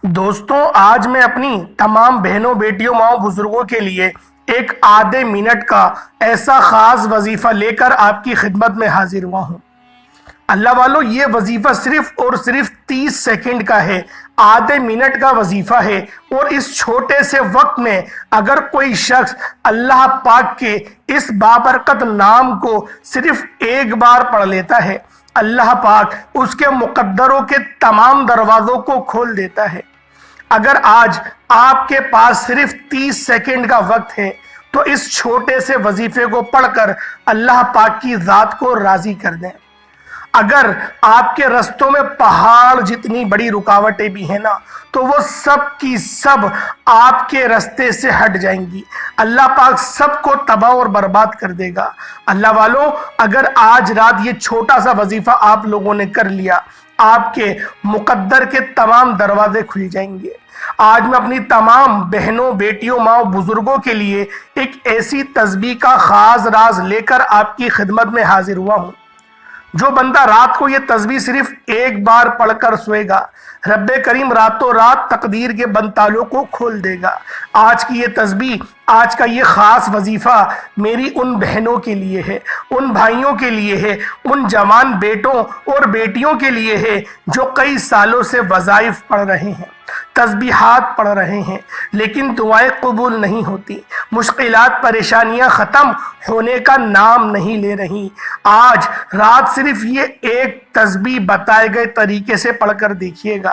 دوستوں، آج میں اپنی تمام بہنوں، بیٹیوں، ماؤں، بزرگوں کے لیے ایک آدھے منٹ کا ایسا خاص وظیفہ لے کر آپ کی خدمت میں حاضر ہوا ہوں۔ اللہ والو، یہ وظیفہ صرف اور صرف 30 سیکنڈ کا ہے، آدھے منٹ کا وظیفہ ہے، اور اس چھوٹے سے وقت میں اگر کوئی شخص اللہ پاک کے اس بابرکت نام کو صرف ایک بار پڑھ لیتا ہے، اللہ پاک اس کے مقدروں کے تمام دروازوں کو کھول دیتا ہے۔ اگر آج آپ کے پاس صرف 30 سیکنڈ کا وقت ہے تو اس چھوٹے سے وظیفے کو پڑھ کر اللہ پاک کی ذات کو راضی کر دیں۔ اگر آپ کے رستوں میں پہاڑ جتنی بڑی رکاوٹیں بھی ہیں نا، تو وہ سب کی سب آپ کے رستے سے ہٹ جائیں گی۔ اللہ پاک سب کو تباہ اور برباد کر دے گا۔ اللہ والوں، اگر آج رات یہ چھوٹا سا وظیفہ آپ لوگوں نے کر لیا، آپ کے مقدر کے تمام دروازے کھل جائیں گے۔ آج میں اپنی تمام بہنوں، بیٹیوں، ماؤں، بزرگوں کے لیے ایک ایسی تسبیح کا خاص راز لے کر آپ کی خدمت میں حاضر ہوا ہوں۔ جو بندہ رات کو یہ تسبیح صرف ایک بار پڑھ کر سوئے گا، رب کریم راتوں رات تقدیر کے بند تالوں کو کھول دے گا۔ آج کی یہ تسبیح، آج کا یہ خاص وظیفہ میری ان بہنوں کے لیے ہے، ان بھائیوں کے لیے ہے، ان جوان بیٹوں اور بیٹیوں کے لیے ہے جو کئی سالوں سے وظائف پڑھ رہے ہیں، تسبیحات پڑھ رہے ہیں، لیکن دعائیں قبول نہیں ہوتی، مشکلات، پریشانیاں ختم ہونے کا نام نہیں لے رہی۔ آج رات صرف یہ ایک تسبیح بتائے گئے طریقے سے پڑھ کر دیکھیے گا،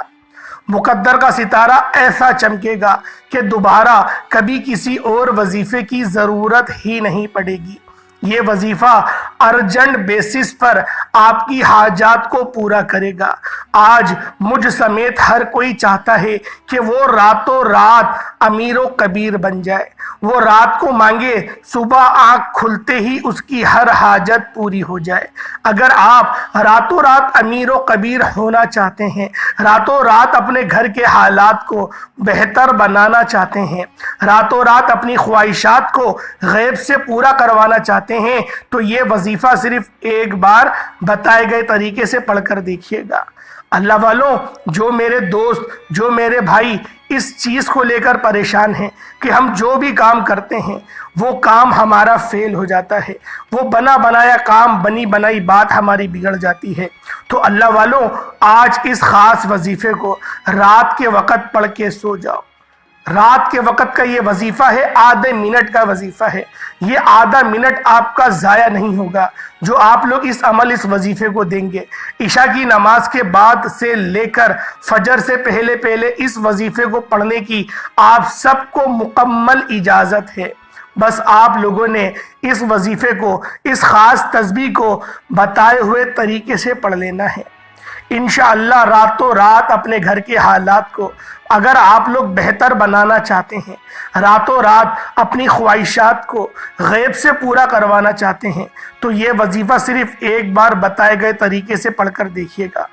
مقدر کا ستارہ ایسا چمکے گا کہ دوبارہ کبھی کسی اور وظیفے کی ضرورت ہی نہیں پڑے گی۔ یہ وظیفہ ارجنٹ بیسس پر آپ کی حاجات کو پورا کرے گا۔ آج مجھ سمیت ہر کوئی چاہتا ہے کہ وہ راتوں رات امیر و کبیر بن جائے، وہ رات کو مانگے، صبح آنکھ کھلتے ہی اس کی ہر حاجت پوری ہو جائے۔ اگر آپ راتوں رات امیر و کبیر ہونا چاہتے ہیں، راتوں رات اپنے گھر کے حالات کو بہتر بنانا چاہتے ہیں، راتوں رات اپنی خواہشات کو غیب سے پورا کروانا چاہتے ہیں، تو یہ وظیفہ صرف ایک بار بتائے گئے طریقے سے پڑھ کر دیکھیے گا۔ اللہ والوں، جو میرے دوست، جو میرے بھائی اس چیز کو لے کر پریشان ہیں کہ ہم جو بھی کام کرتے ہیں وہ کام ہمارا فیل ہو جاتا ہے، وہ بنا بنایا کام، بنی بنائی بات ہماری بگڑ جاتی ہے، تو اللہ والوں، آج اس خاص وظیفے کو رات کے وقت پڑھ کے سو جاؤ۔ رات کے وقت کا یہ وظیفہ ہے، آدھے منٹ کا وظیفہ ہے۔ یہ آدھا منٹ آپ کا ضائع نہیں ہوگا جو آپ لوگ اس وظیفے کو دیں گے۔ عشاء کی نماز کے بعد سے لے کر فجر سے پہلے اس وظیفے کو پڑھنے کی آپ سب کو مکمل اجازت ہے۔ بس آپ لوگوں نے اس وظیفے کو، اس خاص تسبیح کو بتائے ہوئے طریقے سے پڑھ لینا ہے۔ انشاءاللہ راتوں رات اپنے گھر کے حالات کو اگر آپ لوگ بہتر بنانا چاہتے ہیں، راتوں رات اپنی خواہشات کو غیب سے پورا کروانا چاہتے ہیں، تو یہ وظیفہ صرف ایک بار بتائے گئے طریقے سے پڑھ کر دیکھیے گا۔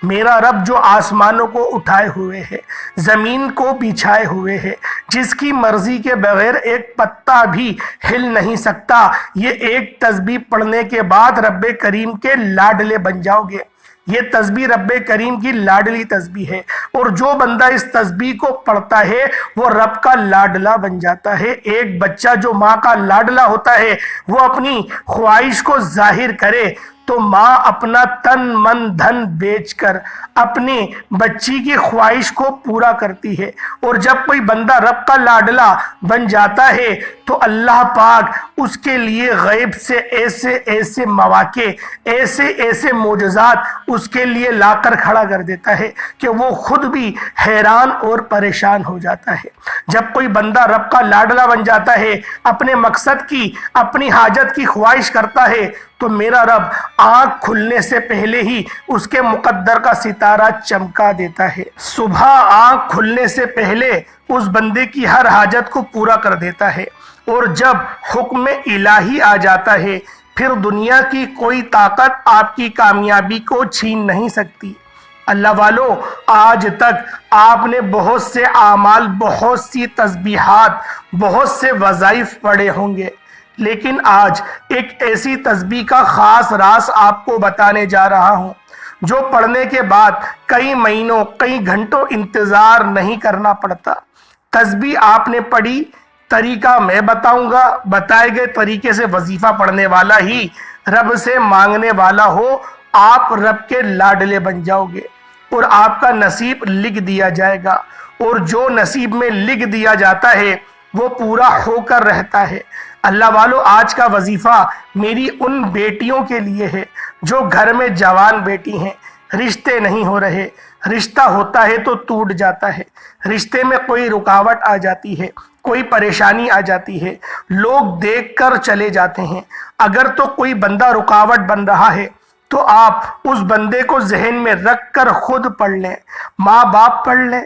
میرا رب جو آسمانوں کو اٹھائے ہوئے ہے، زمین کو بچھائے ہوئے ہے، جس کی مرضی کے بغیر ایک پتا بھی ہل نہیں سکتا، یہ ایک تسبیح پڑھنے کے بعد رب کریم کے لاڈلے بن جاؤ گے۔ یہ تسبیح رب کریم کی لاڈلی تسبیح ہے، اور جو بندہ اس تسبیح کو پڑھتا ہے وہ رب کا لاڈلا بن جاتا ہے۔ ایک بچہ جو ماں کا لاڈلا ہوتا ہے، وہ اپنی خواہش کو ظاہر کرے تو ماں اپنا تن من دھن بیچ کر اپنی بچی کی خواہش کو پورا کرتی ہے، اور جب کوئی بندہ رب کا لاڈلا بن جاتا ہے تو اللہ پاک اس کے لیے غیب سے ایسے ایسے مواقع، ایسے ایسے معجزات اس کے لیے لا کر کھڑا کر دیتا ہے کہ وہ خود بھی حیران اور پریشان ہو جاتا ہے۔ جب کوئی بندہ رب کا لاڈلا بن جاتا ہے، اپنے مقصد کی، اپنی حاجت کی خواہش کرتا ہے، تو میرا رب آنکھ کھلنے سے پہلے ہی اس کے مقدر کا ستارہ چمکا دیتا ہے۔ صبح آنکھ کھلنے سے پہلے اس بندے کی ہر حاجت کو پورا کر دیتا ہے، اور جب حکم الہی آ جاتا ہے پھر دنیا کی کوئی طاقت آپ کی کامیابی کو چھین نہیں سکتی۔ اللہ والوں، آج تک آپ نے بہت سے اعمال، بہت سی تسبیحات، بہت سے وظائف پڑھے ہوں گے، لیکن آج ایک ایسی تسبیح کا خاص راز آپ کو بتانے جا رہا ہوں جو پڑھنے کے بعد کئی مہینوں کئی گھنٹوں انتظار نہیں کرنا پڑتا۔ تسبیح آپ نے پڑھی، طریقہ میں بتاؤں گا، بتائے گئے طریقے سے وظیفہ پڑھنے والا ہی رب سے مانگنے والا ہو، آپ رب کے لاڈلے بن جاؤ گے اور آپ کا نصیب لکھ دیا جائے گا، اور جو نصیب میں لکھ دیا جاتا ہے وہ پورا ہو کر رہتا ہے۔ اللہ والو، آج کا وظیفہ میری ان بیٹیوں کے لیے ہے جو گھر میں جوان بیٹی ہیں، رشتے نہیں ہو رہے، رشتہ ہوتا ہے تو ٹوٹ جاتا ہے، رشتے میں کوئی رکاوٹ آ جاتی ہے، کوئی پریشانی آ جاتی ہے، لوگ دیکھ کر چلے جاتے ہیں۔ اگر تو کوئی بندہ رکاوٹ بن رہا ہے تو آپ اس بندے کو ذہن میں رکھ کر خود پڑھ لیں، ماں باپ پڑھ لیں۔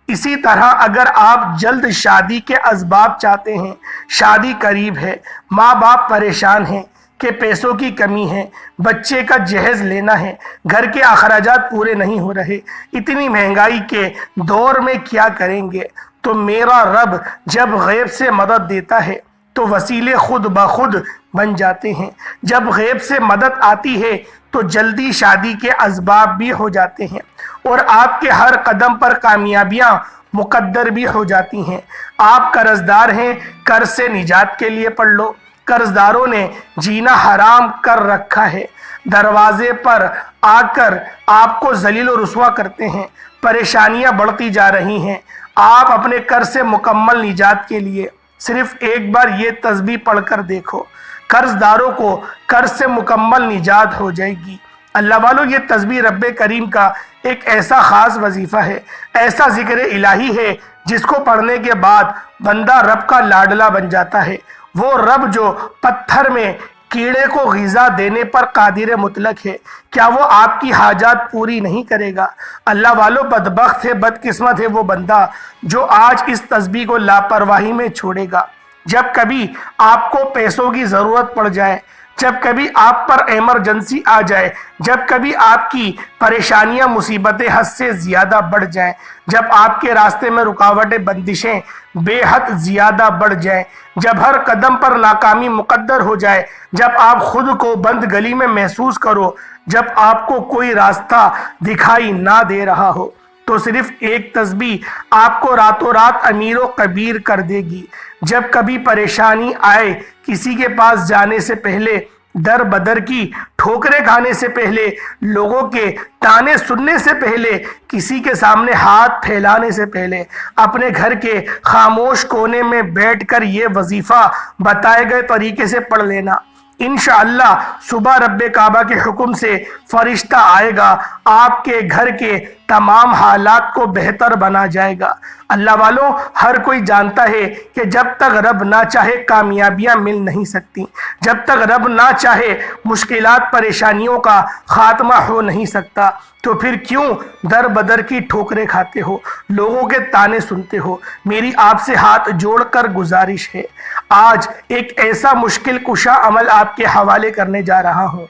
اسی طرح اگر آپ جلد شادی کے اسباب چاہتے ہیں، شادی قریب ہے، ماں باپ پریشان ہیں کہ پیسوں کی کمی ہے، بچے کا جہیز لینا ہے، گھر کے اخراجات پورے نہیں ہو رہے، اتنی مہنگائی کے دور میں کیا کریں گے، تو میرا رب جب غیب سے مدد دیتا ہے تو وسیلے خود بخود بن جاتے ہیں۔ جب غیب سے مدد آتی ہے تو جلدی شادی کے اسباب بھی ہو جاتے ہیں، اور آپ کے ہر قدم پر کامیابیاں مقدر بھی ہو جاتی ہیں۔ آپ قرضدار ہیں، قرض سے نجات کے لیے پڑھ لو۔ قرضداروں نے جینا حرام کر رکھا ہے، دروازے پر آ کر آپ کو ذلیل و رسوا کرتے ہیں، پریشانیاں بڑھتی جا رہی ہیں۔ آپ اپنے قرض سے مکمل نجات کے لیے صرف ایک بار یہ تسبیح پڑھ کر دیکھو، قرض داروں کو قرض سے مکمل نجات ہو جائے گی۔ اللہ والو، یہ تسبیح رب کریم کا ایک ایسا خاص وظیفہ ہے، ایسا ذکر الہی ہے جس کو پڑھنے کے بعد بندہ رب کا لاڈلا بن جاتا ہے۔ وہ رب جو پتھر میں کیڑے کو غذا دینے پر قادر مطلق ہے، کیا وہ آپ کی حاجات پوری نہیں کرے گا؟ اللہ والو، بدبخت ہے، بدقسمت ہے وہ بندہ جو آج اس تسبیح کو لاپرواہی میں چھوڑے گا۔ جب کبھی آپ کو پیسوں کی ضرورت پڑ جائے، جب کبھی آپ پر ایمرجنسی آ جائے، جب کبھی آپ کی پریشانیاں مصیبتیں حد سے زیادہ بڑھ جائیں، جب آپ کے راستے میں رکاوٹیں بندشیں بے حد زیادہ بڑھ جائیں، جب ہر قدم پر ناکامی مقدر ہو جائے، جب آپ خود کو بند گلی میں محسوس کرو، جب آپ کو کوئی راستہ دکھائی نہ دے رہا ہو، تو صرف ایک تسبیح آپ کو راتوں رات امیر و کبیر کر دے گی۔ جب کبھی پریشانی آئے، کسی کے پاس جانے سے پہلے، در بدر کی ٹھوکریں کھانے سے پہلے، لوگوں کے تانے سننے سے پہلے، کسی کے سامنے ہاتھ پھیلانے سے پہلے، اپنے گھر کے خاموش کونے میں بیٹھ کر یہ وظیفہ بتائے گئے طریقے سے پڑھ لینا۔ انشاءاللہ صبح رب کعبہ کے حکم سے فرشتہ آئے گا، آپ کے گھر کے تمام حالات کو بہتر بنا جائے گا۔ اللہ والوں، ہر کوئی جانتا ہے کہ جب تک رب نہ چاہے کامیابیاں مل نہیں سکتی، جب تک رب نہ چاہے مشکلات پریشانیوں کا خاتمہ ہو نہیں سکتا، تو پھر کیوں در بدر کی ٹھوکریں کھاتے ہو، لوگوں کے تانے سنتے ہو؟ میری آپ سے ہاتھ جوڑ کر گزارش ہے، آج ایک ایسا مشکل کشا عمل آپ کے حوالے کرنے جا رہا ہوں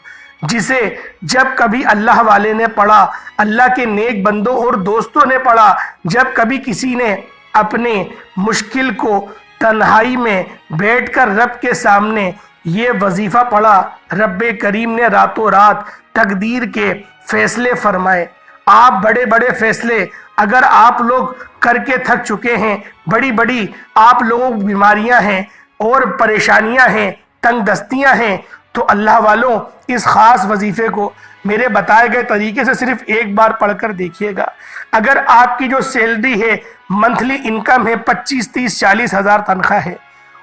جسے جب کبھی اللہ والے نے پڑھا، اللہ کے نیک بندوں اور دوستوں نے پڑھا، جب کبھی کسی نے اپنے مشکل کو تنہائی میں بیٹھ کر رب کے سامنے یہ وظیفہ پڑھا، رب کریم نے راتوں رات تقدیر کے فیصلے فرمائے۔ آپ بڑے بڑے فیصلے اگر آپ لوگ کر کے تھک چکے ہیں، بڑی بڑی آپ لوگوں کی بیماریاں ہیں اور پریشانیاں ہیں، تنگ دستیاں ہیں، تو اللہ والوں، اس خاص وظیفے کو میرے بتائے گئے طریقے سے صرف ایک بار پڑھ کر دیکھیے گا۔ اگر آپ کی جو سیلری ہے، منتھلی انکم ہے، 25-30-40 ہزار تنخواہ ہے،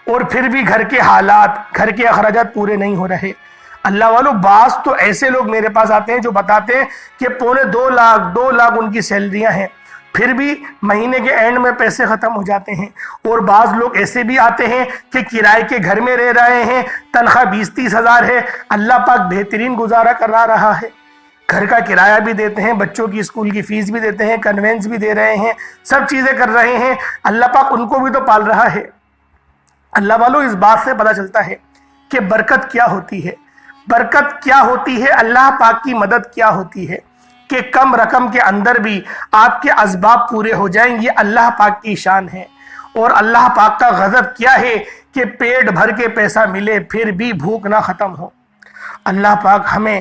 اور پھر بھی گھر کے حالات، گھر کے اخراجات پورے نہیں ہو رہے، اللہ والوں، بعض تو ایسے لوگ میرے پاس آتے ہیں جو بتاتے ہیں کہ 2.25 لاکھ ان کی سیلریاں ہیں، پھر بھی مہینے کے اینڈ میں پیسے ختم ہو جاتے ہیں۔ اور بعض لوگ ایسے بھی آتے ہیں کہ کرائے کے گھر میں رہ رہے ہیں، تنخواہ 20-30 ہزار ہے، اللہ پاک بہترین گزارا کرا رہا ہے، گھر کا کرایہ بھی دیتے ہیں، بچوں کی اسکول کی فیس بھی دیتے ہیں، کنوینس بھی دے رہے ہیں، سب چیزیں کر رہے ہیں، اللہ پاک ان کو بھی تو پال رہا ہے۔ اللہ والوں، اس بات سے پتہ چلتا ہے کہ برکت کیا ہوتی ہے، برکت کیا ہوتی ہے، اللہ پاک کی مدد کیا ہوتی ہے، کہ کم رقم کے اندر بھی آپ کے اسباب پورے ہو جائیں، یہ اللہ پاک کی شان ہے۔ اور اللہ پاک کا غضب کیا ہے کہ پیٹ بھر کے پیسہ ملے پھر بھی بھوک نہ ختم ہو۔ اللہ پاک ہمیں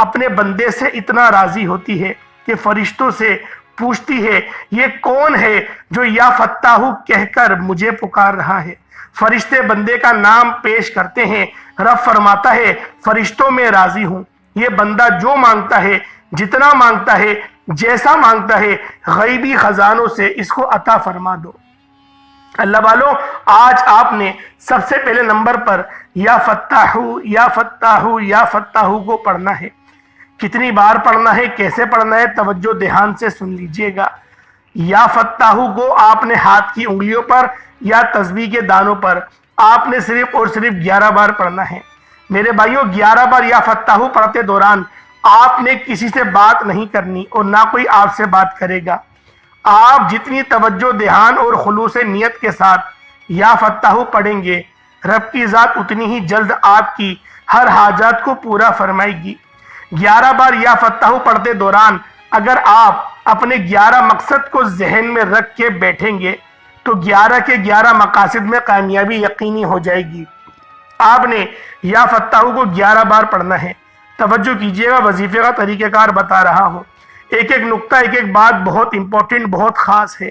اپنے بندے سے اتنا راضی ہوتی ہے کہ فرشتوں سے پوچھتی ہے یہ کون ہے جو یا فتاح کہہ کر مجھے پکار رہا ہے۔ فرشتے بندے کا نام پیش کرتے ہیں، رب فرماتا ہے فرشتوں میں راضی ہوں، یہ بندہ جو مانگتا ہے، جتنا مانگتا ہے، جیسا مانگتا ہے، غیبی خزانوں سے اس کو عطا فرما دو۔ اللہ والوں، آج آپ نے سب سے پہلے نمبر پر یا فتاح یا فتاح یا فتاح کو پڑھنا ہے۔ کتنی بار پڑھنا ہے، کیسے پڑھنا ہے، توجہ دھیان سے سن لیجئے گا۔ یا فتاح کو آپ نے ہاتھ کی انگلیوں پر یا تسبیح کے دانوں پر آپ نے صرف اور صرف 11 بار پڑھنا ہے۔ میرے بھائیوں، 11 بار یا فتاح پڑھتے دوران آپ نے کسی سے بات نہیں کرنی اور نہ کوئی آپ سے بات کرے گا۔ آپ جتنی توجہ دھیان اور خلوص نیت کے ساتھ یا فتاح پڑھیں گے، رب کی ذات اتنی ہی جلد آپ کی ہر حاجات کو پورا فرمائے گی۔ 11 بار یا فتاح پڑھتے دوران اگر آپ اپنے 11 مقصد کو ذہن میں رکھ کے بیٹھیں گے تو 11 کے 11 مقاصد میں کامیابی یقینی ہو جائے گی۔ آپ نے یا فتاح کو 11 بار پڑھنا ہے۔ توجہ کیجئے گا، وظیفے کا طریقہ کار بتا رہا ہوں۔ ایک ایک نقطہ، ایک ایک بات بہت امپورٹنٹ، بہت خاص ہے۔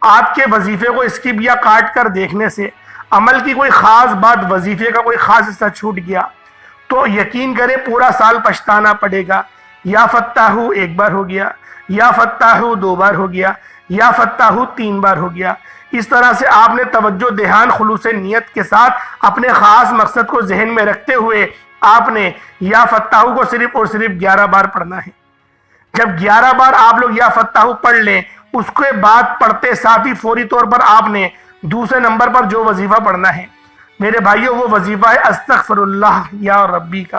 آپ کے وظیفے کو اسکپ یا کاٹ کر دیکھنے سے عمل کی کوئی خاص بات، وظیفے کا کوئی خاص حصہ چھوٹ گیا تو یقین کریں پورا سال پچھتانا پڑے گا۔ یا فتاح 1 بار ہو گیا، یا فتاح 2 بار ہو گیا، یا فتاح 3 بار ہو گیا۔ اس طرح سے آپ نے توجہ دھیان خلوص نیت کے ساتھ اپنے خاص مقصد کو ذہن میں رکھتے ہوئے آپ نے یا فتاح کو صرف اور صرف 11 بار پڑھنا ہے۔ جب 11 بار آپ لوگ یا فتاح پڑھ لیں، اس کے بعد پڑھتے ساتھ ہی فوری طور پر آپ نے دوسرے نمبر پر جو وظیفہ پڑھنا ہے میرے بھائیوں، وہ وظیفہ ہے استغفر اللہ یا ربی کا۔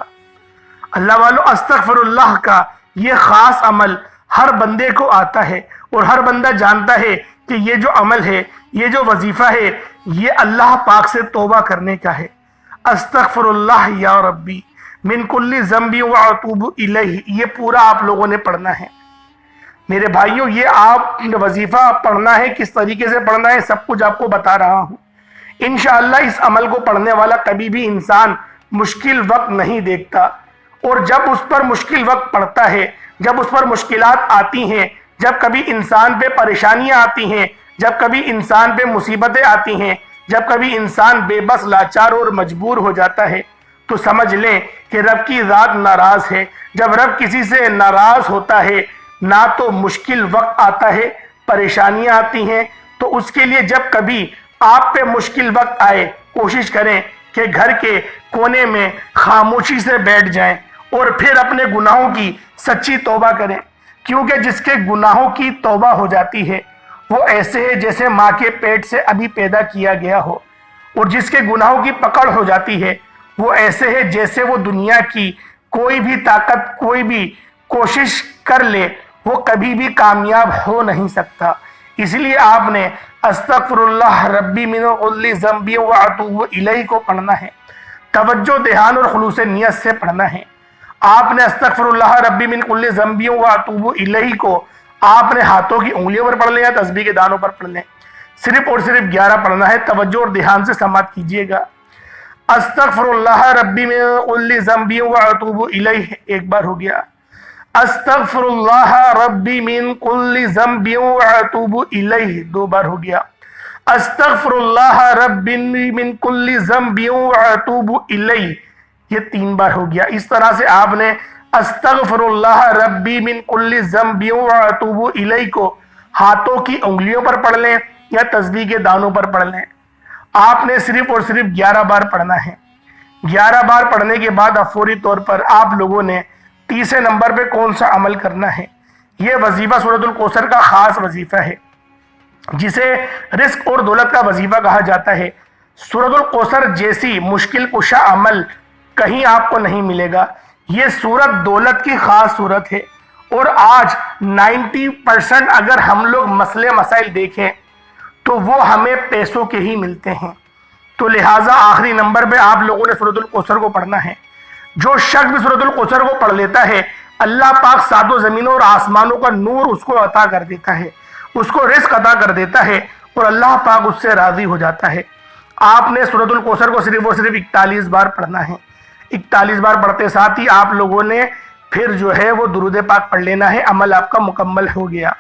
اللہ والوں، استغفر اللہ کا یہ خاص عمل ہر بندے کو آتا ہے اور ہر بندہ جانتا ہے کہ یہ جو عمل ہے، یہ جو وظیفہ ہے، یہ اللہ پاک سے توبہ کرنے کا ہے۔ استغفر اللہ یا ربی من کل ذنب واتوب الیہ، یہ پورا آپ لوگوں نے پڑھنا ہے۔ میرے بھائیوں، یہ آپ وظیفہ پڑھنا ہے، کس طریقے سے پڑھنا ہے سب کچھ آپ کو بتا رہا ہوں۔ انشاءاللہ اس عمل کو پڑھنے والا کبھی بھی انسان مشکل وقت نہیں دیکھتا، اور جب اس پر مشکل وقت پڑتا ہے، جب اس پر مشکلات آتی ہیں، جب کبھی انسان پہ پریشانیاں آتی ہیں، جب کبھی انسان پہ مصیبتیں آتی ہیں، جب کبھی انسان بے بس لاچار اور مجبور ہو جاتا ہے تو سمجھ لیں کہ رب کی ذات ناراض ہے۔ جب رب کسی سے ناراض ہوتا ہے، نہ تو مشکل وقت آتا ہے، پریشانیاں آتی ہیں، تو اس کے لیے جب کبھی آپ پہ مشکل وقت آئے، کوشش کریں کہ گھر کے کونے میں خاموشی سے بیٹھ جائیں اور پھر اپنے گناہوں کی سچی توبہ کریں، کیونکہ جس کے گناہوں کی توبہ ہو جاتی ہے وہ ایسے ہے جیسے ماں کے پیٹ سے ابھی پیدا کیا گیا ہو، اور جس کے گناہوں کی پکڑ ہو جاتی ہے وہ ایسے ہے جیسے وہ دنیا کی کوئی بھی طاقت، کوئی بھی کوشش کر لے، وہ کبھی بھی کامیاب ہو نہیں سکتا۔ اس لیے آپ نے استغفر اللہ ربی من کل ذنب واتوب الیہ کو پڑھنا ہے، توجہ دھیان اور خلوص نیت سے پڑھنا ہے۔ آپ نے استغفر اللہ ربی من کل ذنب واتوب الیہ کو آپ نے ہاتھوں کی انگلیوں پر پڑھ لیں یا تسبیح کے دانوں پر پڑھ لیں، صرف اور صرف 11 پڑھنا ہے۔ توجہ اور دھیان سے سماعت کیجیے گا۔ استغفر اللہ ربی من کل ذنب واتوب الیہ 1 بار ہو گیا، استغفر اللہ ربی من کل ذنب واتوب الیہ 2 بار ہو گیا، استغفر اللہ ربی من کل ذنب واتوب الیہ یہ 3 بار ہو گیا۔ اس طرح سے آپ نے استغفر اللہ ربی من کل ذنب واتوب الیہ کو ہاتھوں کی انگلیوں پر پڑھ لیں یا تسبیح کے دانوں پر پڑھ لیں۔ آپ نے صرف اور صرف 11 بار پڑھنا ہے۔ 11 بار پڑھنے کے بعد اب فوری طور پر آپ لوگوں نے تیسرے نمبر پہ کون سا عمل کرنا ہے؟ یہ وظیفہ سورۃ الکوثر کا خاص وظیفہ ہے، جسے رزق اور دولت کا وظیفہ کہا جاتا ہے۔ سورۃ الکوثر جیسی مشکل کشا عمل کہیں آپ کو نہیں ملے گا۔ یہ سورت دولت کی خاص صورت ہے، اور آج 90% اگر ہم لوگ مسئلے مسائل دیکھیں تو وہ ہمیں پیسوں کے ہی ملتے ہیں۔ تو لہٰذا آخری نمبر پہ آپ لوگوں نے سورۃ الکوثر کو پڑھنا ہے۔ جو شخص بھی سورۃ الکوثر کو پڑھ لیتا ہے، اللہ پاک 7 زمینوں اور آسمانوں کا نور اس کو عطا کر دیتا ہے، اس کو رزق عطا کر دیتا ہے، اور اللہ پاک اس سے راضی ہو جاتا ہے۔ آپ نے سورۃ الکوثر کو صرف اور صرف 41 بار پڑھنا ہے۔ 41 بار پڑھتے ساتھ ہی آپ لوگوں نے پھر جو ہے وہ درود پاک پڑھ لینا ہے، عمل آپ کا مکمل ہو گیا،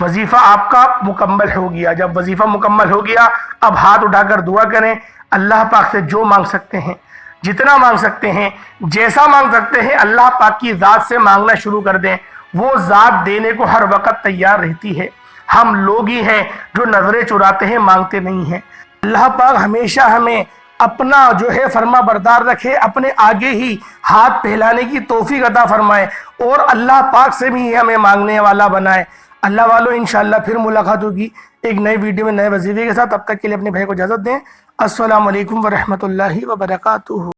وظیفہ آپ کا مکمل ہو گیا۔ جب وظیفہ مکمل ہو گیا اب ہاتھ اٹھا کر دعا کریں، اللہ پاک سے جو مانگ سکتے ہیں، جتنا مانگ سکتے ہیں، جیسا مانگ سکتے ہیں، اللہ پاک کی ذات سے مانگنا شروع کر دیں، وہ ذات دینے کو ہر وقت تیار رہتی ہے۔ ہم لوگ ہی ہیں جو نظریں چراتے ہیں، مانگتے نہیں ہیں۔ اللہ پاک ہمیشہ ہمیں اپنا جو ہے فرما بردار رکھے، اپنے آگے ہی ہاتھ پھیلانے کی توفیق عطا فرمائے، اور اللہ پاک سے بھی ہمیں مانگنے والا بنائے۔ اللہ والو انشاءاللہ پھر ملاقات ہوگی ایک نئی ویڈیو میں نئے وظیفے کے ساتھ۔ تب تک کے لیے اپنے بھائی کو اجازت دیں۔ السلام علیکم ورحمۃ اللہ وبرکاتہ۔